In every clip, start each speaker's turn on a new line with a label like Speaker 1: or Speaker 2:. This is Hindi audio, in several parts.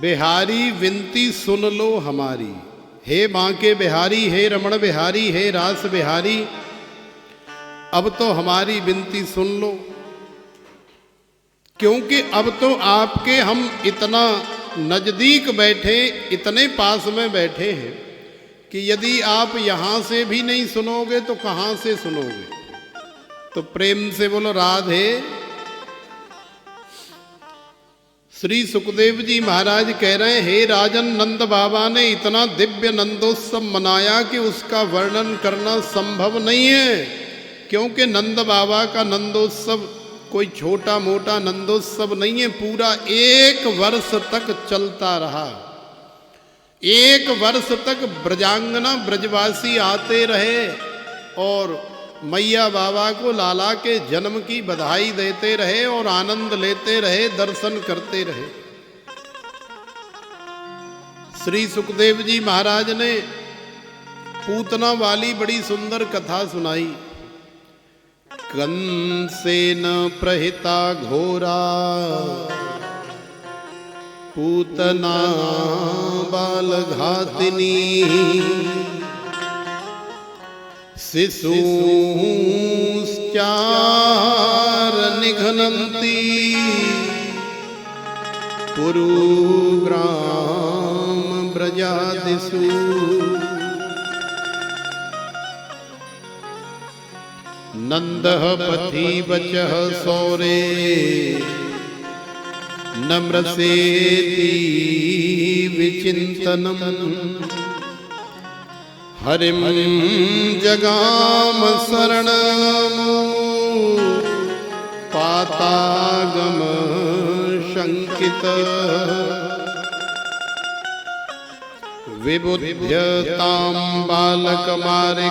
Speaker 1: बिहारी विनती सुन लो हमारी। हे बांके बिहारी, हे रमण बिहारी, हे रास बिहारी, अब तो हमारी विनती सुन लो। क्योंकि अब तो आपके हम इतना नजदीक बैठे, इतने पास में बैठे हैं कि यदि आप यहां से भी नहीं सुनोगे तो कहां से सुनोगे। तो प्रेम से बोलो राधे। श्री सुखदेव जी महाराज कह रहे हैं, हे राजन, नंद बाबा ने इतना दिव्य नंदोत्सव मनाया कि उसका वर्णन करना संभव नहीं है। क्योंकि नंद बाबा का नंदोत्सव कोई छोटा मोटा नंदोत्सव नहीं है, पूरा 1 वर्ष तक चलता रहा। 1 वर्ष तक ब्रजांगना ब्रजवासी आते रहे और मैया बाबा को लाला के जन्म की बधाई देते रहे और आनंद लेते रहे, दर्शन करते रहे। श्री सुखदेव जी महाराज ने पूतना वाली बड़ी सुंदर कथा सुनाई। कंसेन प्रहिता घोरा पूतना बालघातिनी शिशूश्चार निघ्नन्ति पुरुग्राम ब्रजादिषु। नन्दः पथि वचः सौरे नम्रसेति विचिन्तनम्। हरिं जगाम शरणं पातागम शंकित। विबुध्यतां बालकमारिकाग्रहं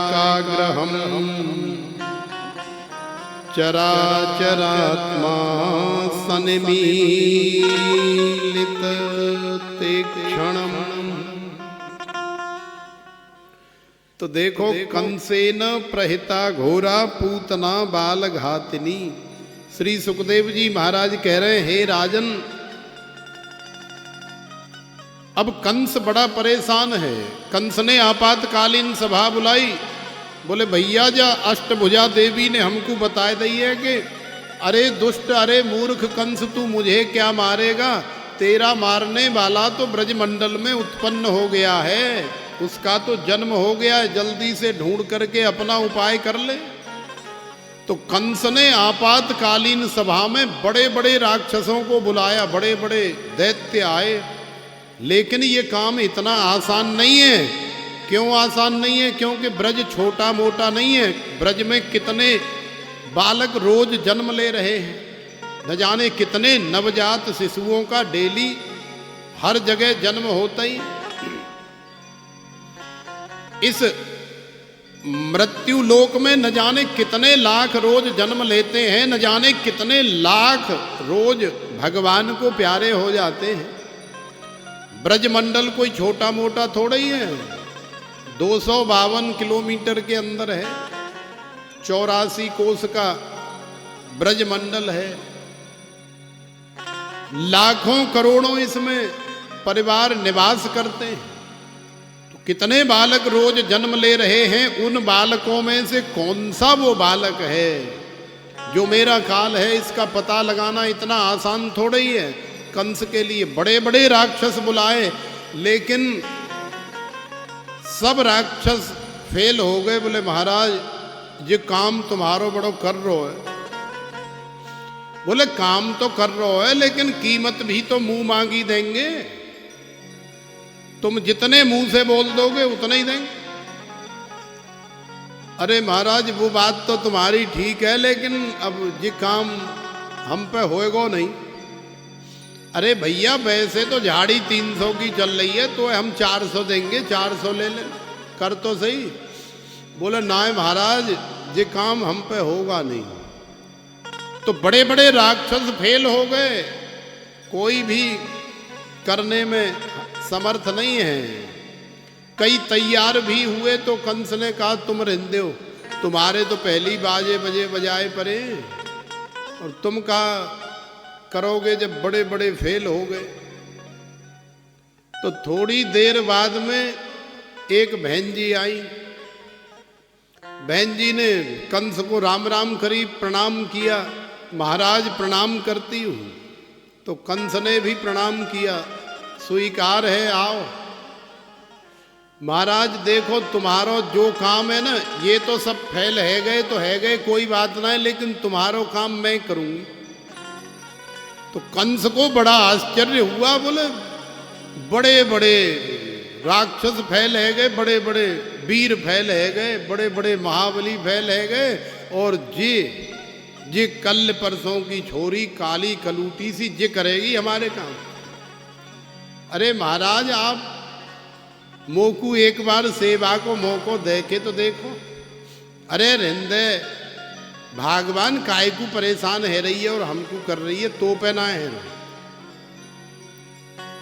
Speaker 1: चराचरात्मा सन्मीलित तीक्ष्णम्। तो देखो, कंसेन प्रहिता घोरा पूतना बालघातिनी। श्री सुखदेव जी महाराज कह रहे हैं, हे राजन, अब कंस बड़ा परेशान है। कंस ने आपातकालीन सभा बुलाई। बोले भैया, जा अष्टभुजा देवी ने हमको बताए दी है कि अरे दुष्ट, अरे मूर्ख कंस, तू मुझे क्या मारेगा? तेरा मारने वाला तो ब्रजमंडल में उत्पन्न हो गया है, उसका तो जन्म हो गया है, जल्दी से ढूंढ करके अपना उपाय कर ले। तो कंस ने आपातकालीन सभा में बड़े बड़े राक्षसों को बुलाया, बड़े बड़े दैत्य आए। लेकिन ये काम इतना आसान नहीं है। क्यों आसान नहीं है? क्योंकि ब्रज छोटा मोटा नहीं है। ब्रज में कितने बालक रोज जन्म ले रहे हैं, न जाने कितने नवजात शिशुओं का डेली हर जगह जन्म होता ही। इस मृत्यु लोक में न जाने कितने लाख रोज जन्म लेते हैं, न जाने कितने लाख रोज भगवान को प्यारे हो जाते हैं। ब्रजमंडल कोई छोटा मोटा थोड़ा ही है। 252 किलोमीटर के अंदर है, 84 कोस का ब्रजमंडल है। लाखों करोड़ों इसमें परिवार निवास करते हैं। कितने बालक रोज जन्म ले रहे हैं, उन बालकों में से कौन सा वो बालक है जो मेरा काल है, इसका पता लगाना इतना आसान थोड़ा ही है। कंस के लिए बड़े बड़े राक्षस बुलाए, लेकिन सब राक्षस फेल हो गए। बोले महाराज, ये काम तुम्हारो बड़ो कर रो है। बोले काम तो कर रो है, लेकिन कीमत भी तो मुंह मांगी देंगे। तुम जितने मुंह से बोल दोगे उतना ही देंगे। अरे महाराज, वो बात तो तुम्हारी ठीक है, लेकिन अब ये काम हम पे होएगा नहीं। अरे भैया, वैसे तो झाड़ी 300 की चल रही है, तो हम 400 देंगे, 400 ले ले, कर तो सही। बोले ना महाराज, ये काम हम पे होगा नहीं। तो बड़े बड़े राक्षस फेल हो गए, कोई भी करने में समर्थ नहीं है। कई तैयार भी हुए तो कंस ने कहा, तुम रहने हो, तुम्हारे तो पहली बाजे बजे बजाए पड़े, और तुम कहा करोगे जब बड़े बड़े फेल हो गए। तो थोड़ी देर बाद में एक बहन जी आई। बहन जी ने कंस को राम राम करी, प्रणाम किया। महाराज प्रणाम करती हूँ। तो कंस ने भी प्रणाम किया, स्वीकार है, आओ। महाराज देखो तुम्हारो जो काम है ना, ये तो सब फैल है गए तो है गए, कोई बात ना है, लेकिन तुम्हारो काम मैं करूंगी। तो कंस को बड़ा आश्चर्य हुआ, बोले बड़े बड़े राक्षस फैल है गए, बड़े बड़े वीर फैल है गए, बड़े बड़े महाबली फैल है गए, और जे कल परसों की छोरी काली कलूटी सी जे करेगी हमारे काम। अरे महाराज आप मोकू एक बार सेवा को मौको देखे तो देखो। अरे रिंदे भगवान काय को परेशान है रही है और हमको कर रही है, तो पहना है ना।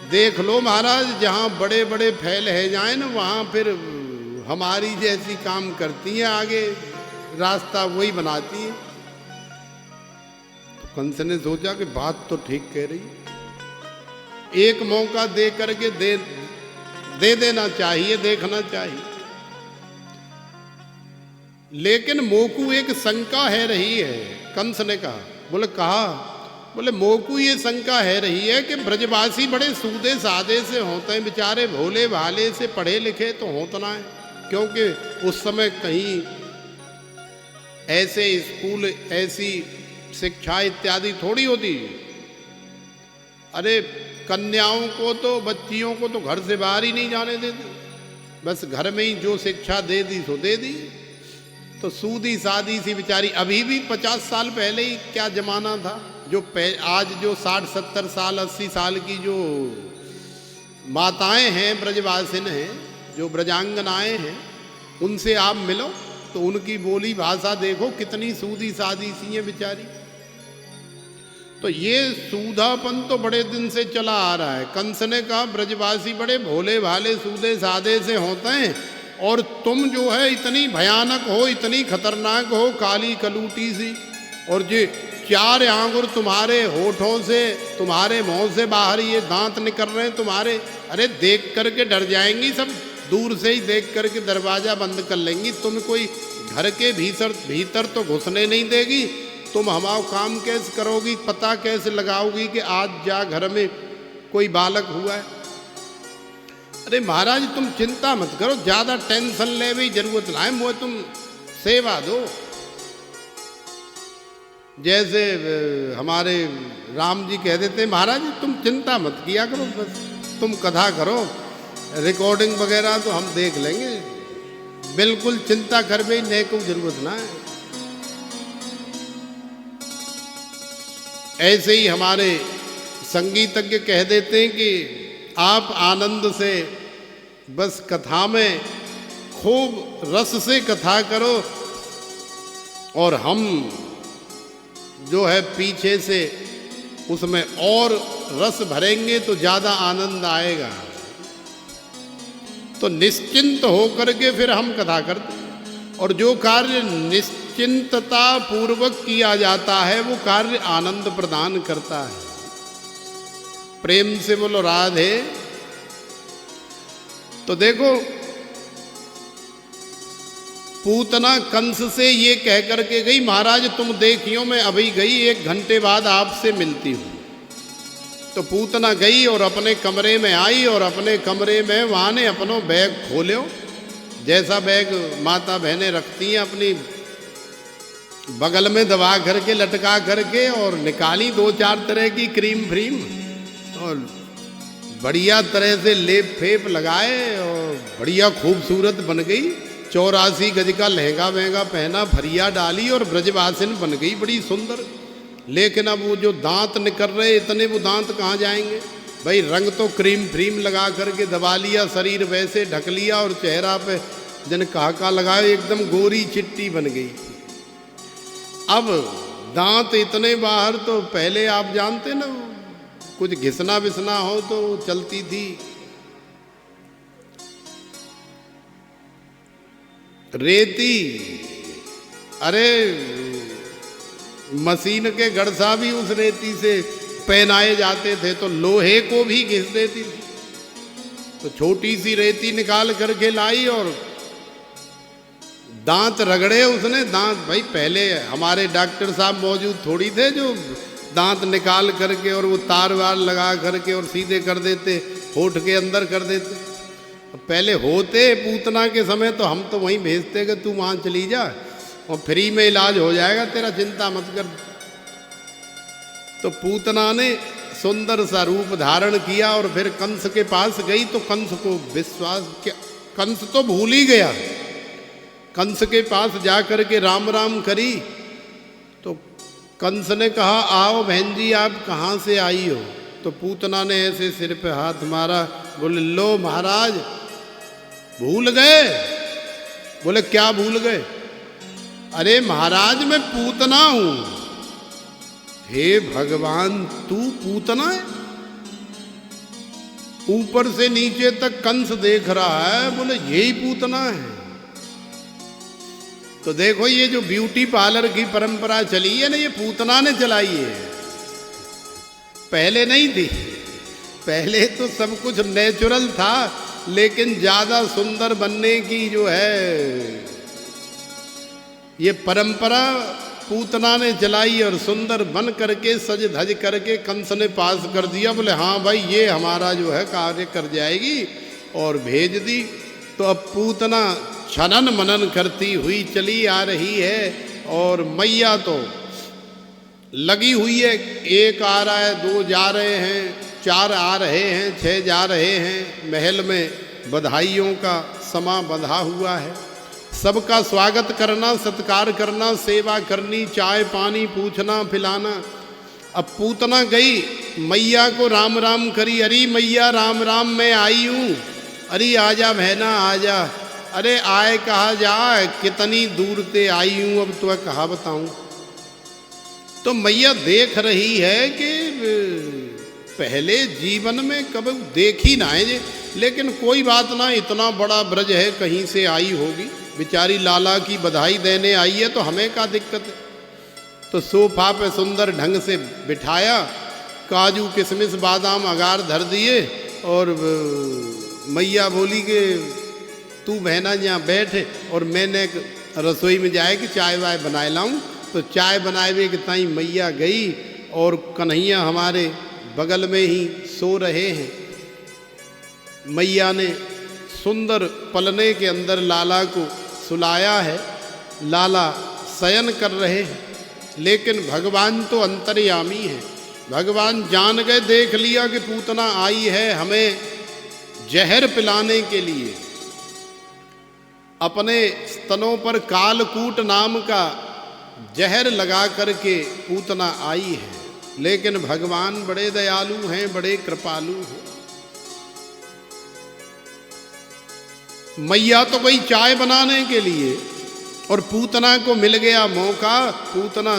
Speaker 1: देख लो महाराज, जहां बड़े बड़े फैल है जाए ना, वहां फिर हमारी जैसी काम करती हैं, आगे रास्ता वही बनाती है। तो कंस ने सोचा कि बात तो ठीक कह रही, एक मौका दे करके दे देना चाहिए, देखना चाहिए। लेकिन मोकू एक शंका है रही है। कंस ने कहा, बोले कहा, बोले मोकू ये शंका है रही है कि ब्रजवासी बड़े सूदे सादे से होते हैं, बेचारे भोले भाले से पढ़े लिखे तो होता ना है, क्योंकि उस समय कहीं ऐसे स्कूल, ऐसी शिक्षा इत्यादि थोड़ी होती। अरे कन्याओं को तो, बच्चियों को तो घर से बाहर ही नहीं जाने देते, बस घर में ही जो शिक्षा दे दी सो दे दी। तो सूदी सादी सी बेचारी, अभी भी 50 साल पहले ही क्या जमाना था, जो आज जो 60-70 साल 80 साल की जो माताएं हैं, ब्रजवासिन हैं, जो ब्रजांगनाएं हैं, उनसे आप मिलो तो उनकी बोली भाषा देखो कितनी सूदी सादी सी है बेचारी। तो ये सूधापन तो बड़े दिन से चला आ रहा है। कंस ने कहा ब्रजवासी बड़े भोले भाले सूदे सादे से होते हैं, और तुम जो है इतनी भयानक हो, इतनी खतरनाक हो, काली कलूटी सी, और जे 4 आंगुर तुम्हारे होठों से, तुम्हारे मुंह से बाहर ये दांत निकल रहे हैं तुम्हारे। अरे देख करके डर जाएंगी सब, दूर से ही देख करके दरवाजा बंद कर लेंगी, तुम कोई घर के भीतर तो घुसने नहीं देगी। तुम हमारा काम कैसे करोगी, पता कैसे लगाओगी कि आज जा घर में कोई बालक हुआ है। अरे महाराज तुम चिंता मत करो, ज्यादा टेंशन ले भी जरूरत ना है, मुझे तुम सेवा दो। जैसे हमारे राम जी कह देते, महाराज तुम चिंता मत किया करो, बस तुम कथा करो, रिकॉर्डिंग वगैरह तो हम देख लेंगे, बिल्कुल चिंता कर भी नहीं को जरूरत ना है। ऐसे ही हमारे संगीतज्ञ कह देते हैं कि आप आनंद से बस कथा में खूब रस से कथा करो, और हम जो है पीछे से उसमें और रस भरेंगे तो ज़्यादा आनंद आएगा। तो निश्चिंत होकर के फिर हम कथा करते हैं, और जो कार्य निश्चिंतता पूर्वक किया जाता है वो कार्य आनंद प्रदान करता है। प्रेम से बोलो राधे। तो देखो पूतना कंस से ये कह करके गई, महाराज तुम देखियो मैं अभी गई, 1 घंटे बाद आपसे मिलती हूँ। तो पूतना गई और अपने कमरे में आई, और अपने कमरे में वहाँ ने अपनो बैग खोलो, जैसा बैग माता बहनें रखती हैं अपनी बगल में दबा करके लटका करके, और निकाली 2-4 तरह की क्रीम फ्रीम, और बढ़िया तरह से लेप फेप लगाए, और बढ़िया खूबसूरत बन गई। 84 गज का लहंगा वहंगा पहना, फरिया डाली, और ब्रजवासिन बन गई बड़ी सुंदर। लेकिन अब वो जो दांत निकल रहे, इतने वो दांत कहाँ जाएंगे भाई। रंग तो क्रीम फ्रीम लगा करके दबा लिया, शरीर वैसे ढक लिया, और चेहरा पे जन काका लगाए, एकदम गोरी चिट्टी बन गई। अब दांत इतने बाहर, तो पहले आप जानते ना, कुछ घिसना विसना हो तो चलती थी। रेती, अरे मशीन के गड़सा भी उस रेती से पहनाए जाते थे, तो लोहे को भी घिस देती थी। तो छोटी सी रेती निकाल करके लाई और दांत रगड़े उसने। दांत, भाई पहले हमारे डॉक्टर साहब मौजूद थोड़ी थे जो दांत निकाल करके और वो तार वार लगा करके और सीधे कर देते, होठ के अंदर कर देते। पहले होते पूतना के समय तो हम तो वहीं भेजते कि तू वहाँ चली जा और फ्री में इलाज हो जाएगा तेरा, चिंता मत कर। तो पूतना ने सुंदर सा रूप धारण किया और फिर कंस के पास गई। तो कंस को विश्वास, क्या कंस तो भूल ही गया। कंस के पास जा कर के राम राम करी तो कंस ने कहा, आओ बहन जी आप कहाँ से आई हो? तो पूतना ने ऐसे सिर पे हाथ मारा, बोले लो महाराज भूल गए। बोले क्या भूल गए? अरे महाराज मैं पूतना हूं। हे भगवान तू पूतना है? ऊपर से नीचे तक कंस देख रहा है, बोले यही पूतना है। तो देखो ये जो ब्यूटी पार्लर की परंपरा चली है ना, ये पूतना ने चलाई है, पहले नहीं थी। पहले तो सब कुछ नेचुरल था, लेकिन ज्यादा सुंदर बनने की जो है ये परंपरा पूतना ने चलाई और सुंदर बन करके सज धज करके कंस ने पास कर दिया। बोले हाँ भाई ये हमारा जो है कार्य कर जाएगी, और भेज दी। तो अब पूतना छनन मनन करती हुई चली आ रही है और मैया तो लगी हुई है। एक आ रहा है, दो जा रहे हैं, चार आ रहे हैं, 6 जा रहे हैं। महल में बधाइयों का समा बंधा हुआ है। सबका स्वागत करना, सत्कार करना, सेवा करनी, चाय पानी पूछना पिलाना। अब पूतना गई, मैया को राम राम करी। अरे मैया राम राम मैं आई हूँ। अरे आजा बहना आजा। अरे आए कहा जाए, कितनी दूर से आई हूँ, अब तो कहा बताऊँ। तो मैया देख रही है कि पहले जीवन में कभी देखी ना है, लेकिन कोई बात ना, इतना बड़ा ब्रज है, कहीं से आई होगी। बेचारी लाला की बधाई देने आई है तो हमें क्या दिक्कत है। तो सोफा पे सुंदर ढंग से बिठाया, काजू किशमिश बादाम अगार धर दिए और मैया बोली कि तू बहना यहाँ बैठ और मैंने रसोई में जाए कि चाय वाय बनाए लाऊं। तो चाय बनाए हुए कि ताई मैया गई और कन्हैया हमारे बगल में ही सो रहे हैं। मैया ने सुंदर पलने के अंदर लाला को सुलाया है, लाला शयन कर रहे हैं। लेकिन भगवान तो अंतर्यामी है। भगवान जान गए, देख लिया कि पूतना आई है हमें जहर पिलाने के लिए। अपने स्तनों पर कालकूट नाम का जहर लगा करके पूतना आई है। लेकिन भगवान बड़े दयालु हैं, बड़े कृपालु हैं। मैया तो गई चाय बनाने के लिए और पूतना को मिल गया मौका। पूतना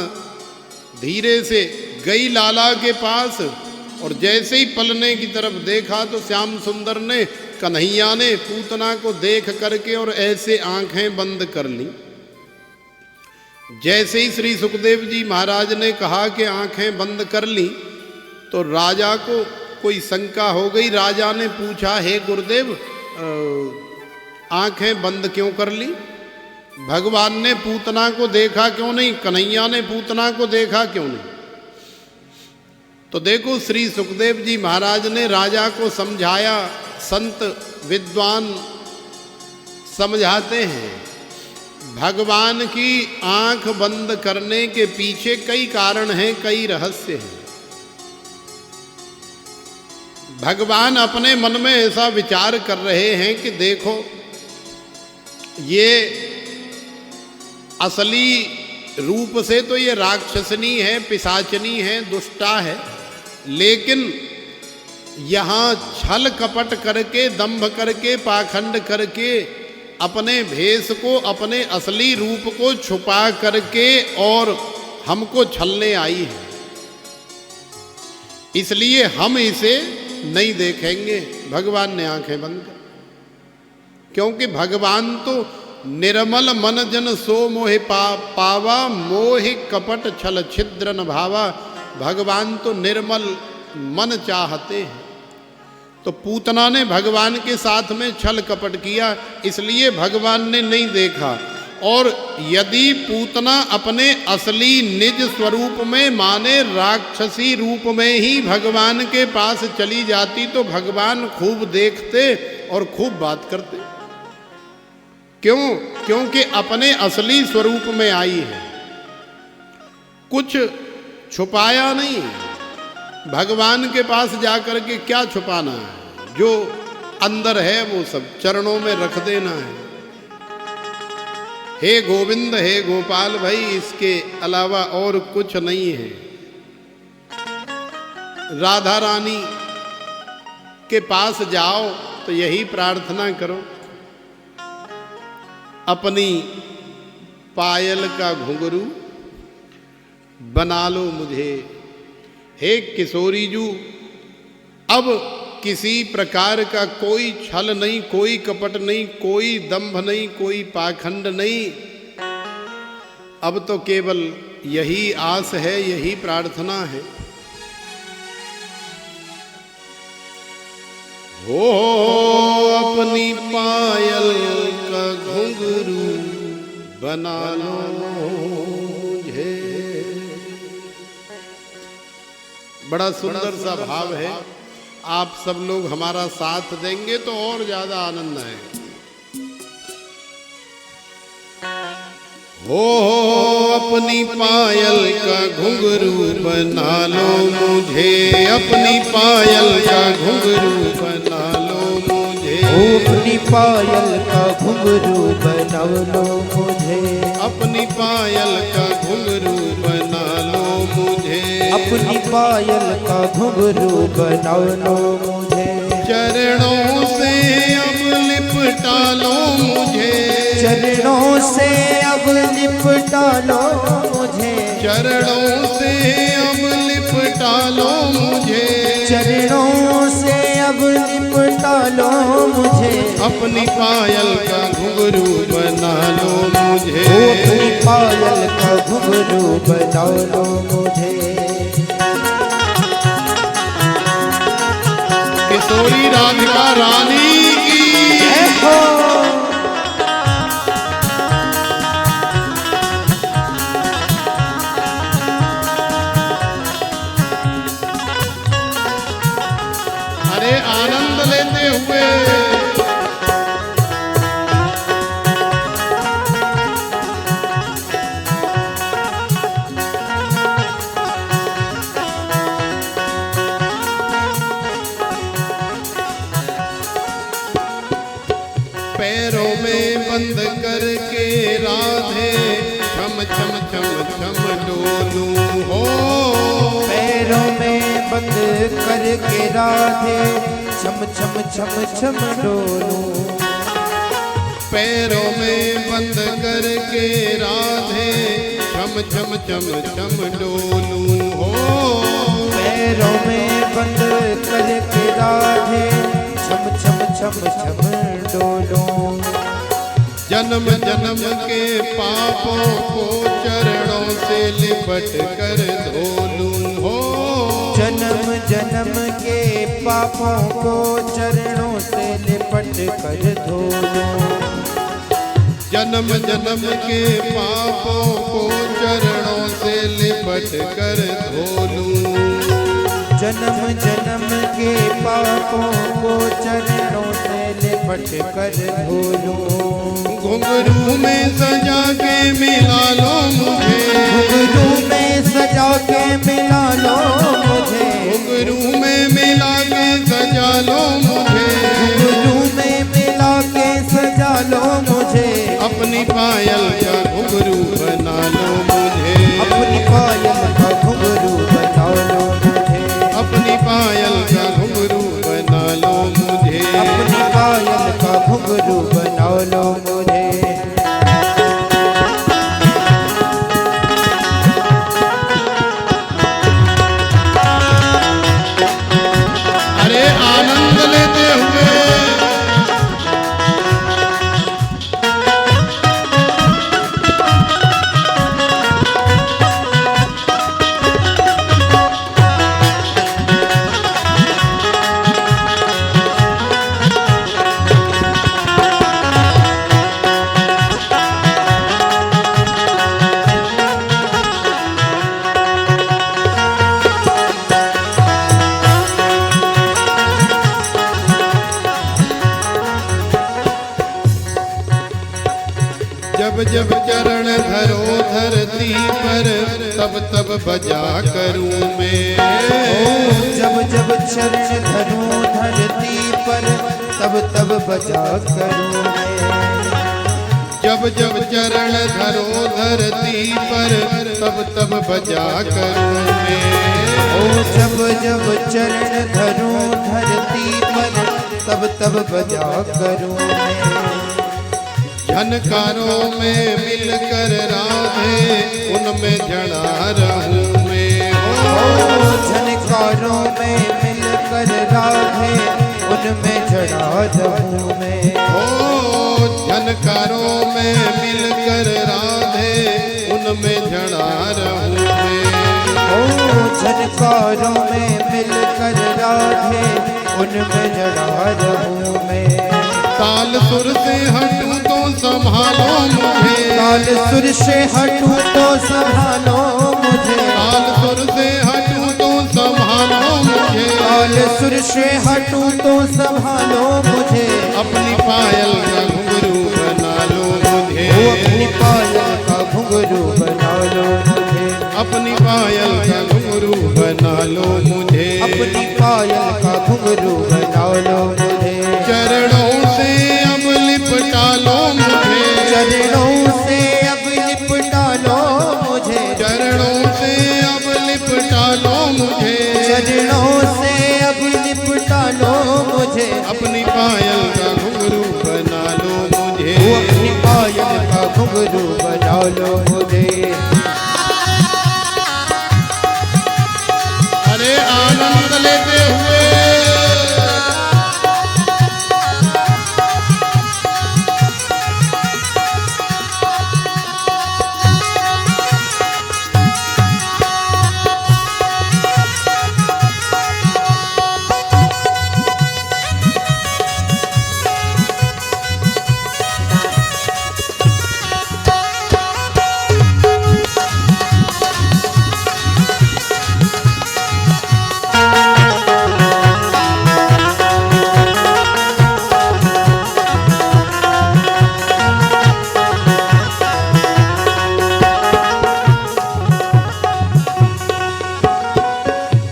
Speaker 1: धीरे से गई लाला के पास और जैसे ही पलने की तरफ देखा तो श्याम सुंदर ने, कन्हैया ने पूतना को देख करके और ऐसे आंखें बंद कर ली। जैसे ही श्री सुखदेव जी महाराज ने कहा कि आंखें बंद कर ली तो राजा को कोई शंका हो गई। राजा ने पूछा, हे गुरुदेव आंखें बंद क्यों कर ली? भगवान ने पूतना को देखा क्यों नहीं? कन्हैया ने पूतना को देखा क्यों नहीं? तो देखो श्री सुखदेव जी महाराज ने राजा को समझाया। संत विद्वान समझाते हैं भगवान की आंख बंद करने के पीछे कई कारण हैं, कई रहस्य हैं। भगवान अपने मन में ऐसा विचार कर रहे हैं कि देखो ये असली रूप से तो ये राक्षसनी है, पिशाचनी है, दुष्टा है, लेकिन यहाँ छल कपट करके, दंभ करके, पाखंड करके अपने भेष को, अपने असली रूप को छुपा करके और हमको छलने आई है। इसलिए हम इसे नहीं देखेंगे। भगवान ने आंखें बंद कर, क्योंकि भगवान तो निर्मल मन जन सो मोहि पावा, मोहि कपट छल छिद्र न भावा। भगवान तो निर्मल मन चाहते हैं। तो पूतना ने भगवान के साथ में छल कपट किया, इसलिए भगवान ने नहीं देखा। और यदि पूतना अपने असली निज स्वरूप में माने राक्षसी रूप में ही भगवान के पास चली जाती तो भगवान खूब देखते और खूब बात करते। क्यों? क्योंकि अपने असली स्वरूप में आई है, कुछ छुपाया नहीं। भगवान के पास जाकर के क्या छुपाना है, जो अंदर है वो सब चरणों में रख देना है। हे गोविंद, हे गोपाल भाई, इसके अलावा और कुछ नहीं है। राधा रानी के पास जाओ तो यही प्रार्थना करो, अपनी पायल का घुंघरू बना लो मुझे। हे किशोरी जू, अब किसी प्रकार का कोई छल नहीं, कोई कपट नहीं, कोई दंभ नहीं, कोई पाखंड नहीं। अब तो केवल यही आस है, यही प्रार्थना है। हो अपनी पायल का घुंघरू बना लो मुझे। बड़ा सुंदर सा भाव है। आप सब लोग हमारा साथ देंगे तो और ज्यादा आनंद आएगा। हो अपनी पायल का घुंघरू बना लो मुझे, अपनी पायल का घुंघरू बना लो मुझे।
Speaker 2: अपनी पायल का घुंघरू बना लो मुझे,
Speaker 1: अपनी पायल का घुंघरू बना लो मुझे।
Speaker 2: अपनी पायल का घुंघरू बना लो मुझे।
Speaker 1: चरणों से अब लिपटा लो मुझे,
Speaker 2: चरणों से अब लिपटा लो मुझे।
Speaker 1: चरणों से अब लिपटा लो मुझे।
Speaker 2: चरणों से अब लिपटा लो मुझे।
Speaker 1: अपनी पायल का घुंघरू बना लो मुझे।
Speaker 2: अपनी पायल का घुंघरू बना लो मुझे।
Speaker 1: किशोरी राधिका रानी की
Speaker 2: जय हो।
Speaker 1: अरे आनंद लेते हुए पैरों में बंद करके राधे छम छम छम छम डोलूं हो।
Speaker 2: पैरों में बंद करके राधे छम छम छम छम डोलूं।
Speaker 1: पैरों में बंद करके राधे छम छम छम छम डोलूं हो।
Speaker 2: पैरों में बंद करके राधे छम छम छम छम डोलूं।
Speaker 1: जन्म जन्म के पापों को चरणों से लिपट कर धो लूं हो।
Speaker 2: जन्म जन्म के पापों को चरणों से लिपट कर धो लूं।
Speaker 1: जन्म जन्म के पापों को चरणों से लिपट कर धो लूं।
Speaker 2: जन्म जन्म के पापों को चरणों से लिपट कर धो लूं।
Speaker 1: घुंघरू में सजा के मिला लो मुझे।
Speaker 2: घुंघरू में सजा के मिला लो मुझे।
Speaker 1: घुंघरू में मिला के सजा लो मुझे।
Speaker 2: घुंघरू में मिला के सजा लो मुझे।
Speaker 1: अपनी पायल का घुंघरू बना लो मुझे।
Speaker 2: अपनी पायल का घुंघरू बना लो मुझे।
Speaker 1: अपनी पायल का घुंघरू बना लो मुझे।
Speaker 2: अपनी पायल का घुंघरू बना लो मुझे।
Speaker 1: अरे आनंद लेते हुए जब जब चरण धरो धरती पर तब तब बजा करूं मैं।
Speaker 2: जब जब चरण धरूं धरती पर तब तब बजा करूं मैं।
Speaker 1: जब जब चरण धरो धरती पर तब तब बजा करूं मैं।
Speaker 2: जब जब चरण धरूं धरती पर तब तब बजा करूं मैं।
Speaker 1: झनकारों में मिलकर राधे उनमें जड़ा रहूं मैं।
Speaker 2: झनकारों में मिलकर राधे उनमें जड़ा रहूं मैं।
Speaker 1: झनकारों में मिलकर राधे उनमें जड़ा रहूं मैं।
Speaker 2: झनकारों में मिलकर राधे उनमें जड़ा रहूं मैं।
Speaker 1: ताल सुर से हटूं तो संभालो मुझे।
Speaker 2: ताल सुर से हटूं तो संभालो मुझे।
Speaker 1: ताल सुर से हटूं तो संभालो मुझे।
Speaker 2: ताल सुर से हटूं तो संभालो मुझे।
Speaker 1: अपनी पायल का घुंघरू बना लो मुझे।
Speaker 2: अपनी पायल का घुंघरू बना लो मुझे।
Speaker 1: अपनी पायल का घुंघरू बना लो मुझे।
Speaker 2: अपनी पायल का घुंघरू बना लो मुझे।
Speaker 1: चरणों से अब लिपटा लो मुझे।
Speaker 2: चरणों से अब लिपटा लो मुझे।
Speaker 1: चरणों से अब लिपटा लो मुझे।
Speaker 2: चरणों से अब लिपटा लो मुझे।
Speaker 1: अपनी पायल का घुंघरू बना लो मुझे।
Speaker 2: अपनी पायल का घुंघरू बना लो मुझे।
Speaker 1: अरे आनंद लेते हुए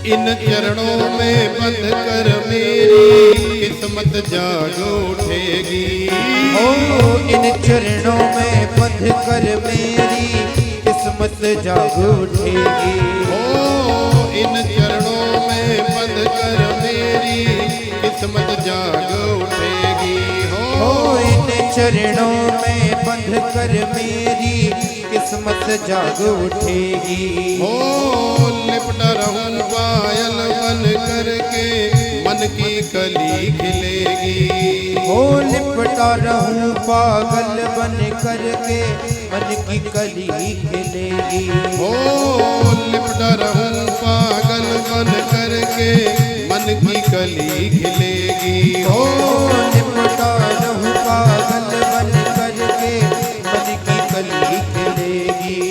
Speaker 1: इन चरणों में बंध कर मेरी किस्मत जाग उठेगी।
Speaker 2: इन चरणों में बंध कर मेरी किस्मत जाग उठेगी।
Speaker 1: इन चरणों में बंध कर मेरी किस्मत जाग उठेगी।
Speaker 2: इन चरणों में बंध कर मेरी किस्मत जाग उठेगी।
Speaker 1: लिपटा रहूं पायल बन करके मन की कली खिलेगी।
Speaker 2: लिपटा रहूं पागल बन करके मन की कली खिलेगी।
Speaker 1: लिपटा रहूं पागल बन करके मन की कली खिलेगी।
Speaker 2: लिपटा रहूं पागल बन करके मन की कली खिलेगी।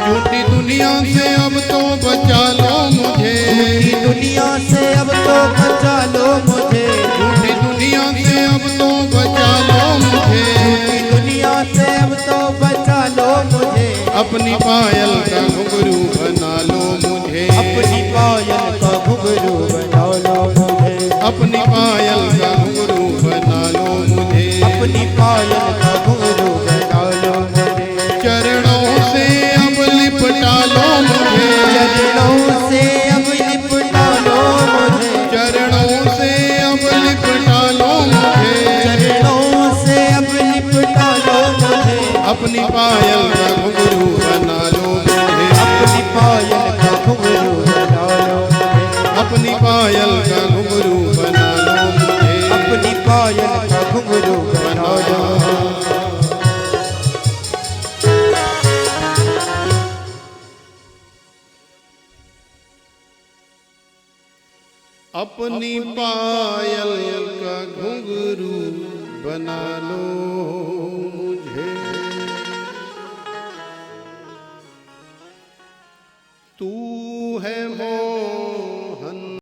Speaker 1: झूठी दुनिया से अब तो बचा लो मुझे।
Speaker 2: झूठी दुनिया से अब तो बचा लो मुझे।
Speaker 1: झूठी दुनिया से अब तो बचा लो मुझे।
Speaker 2: झूठी दुनिया से अब तो बचा लो मुझे।
Speaker 1: अपनी पायल का घुंघरू बना लो मुझे।
Speaker 2: अपनी पायल का घुंघरू बना लो मुझे।
Speaker 1: अपनी पायल का घुंघरू बना लो मुझे।
Speaker 2: अपनी पायल का घुंघरू बना लो मुझे।
Speaker 1: चरणों से अब लिपटा लो मुझे।
Speaker 2: चरणों से अब लिपटा लो मुझे।
Speaker 1: चरणों से अब लिपटा लो मुझे।
Speaker 2: चरणों से अब लिपटा लो मुझे।
Speaker 1: अपनी पायल का घुंघरू बना लो मुझे।
Speaker 2: अपनी पायल का घुंघरू बना लो मुझे।
Speaker 1: अपनी पायल का घुंघरू बना लो मुझे।
Speaker 2: अपनी पायल का घुंघरू बना लो।
Speaker 1: अपनी पायल का घुंघरू बना लो मुझे। तू है